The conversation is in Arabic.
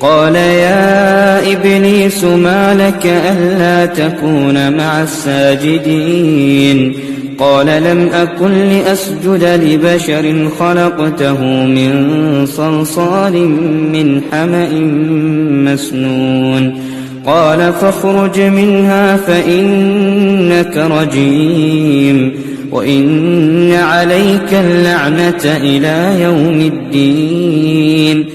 قال يا إبليس ما لك ألا تكون مع الساجدين قال لم أكن لأسجد لبشر خلقته من صلصال من حمأ مسنون قال فاخرج منها فإنك رجيم وإن عليك اللعنة إلى يوم الدين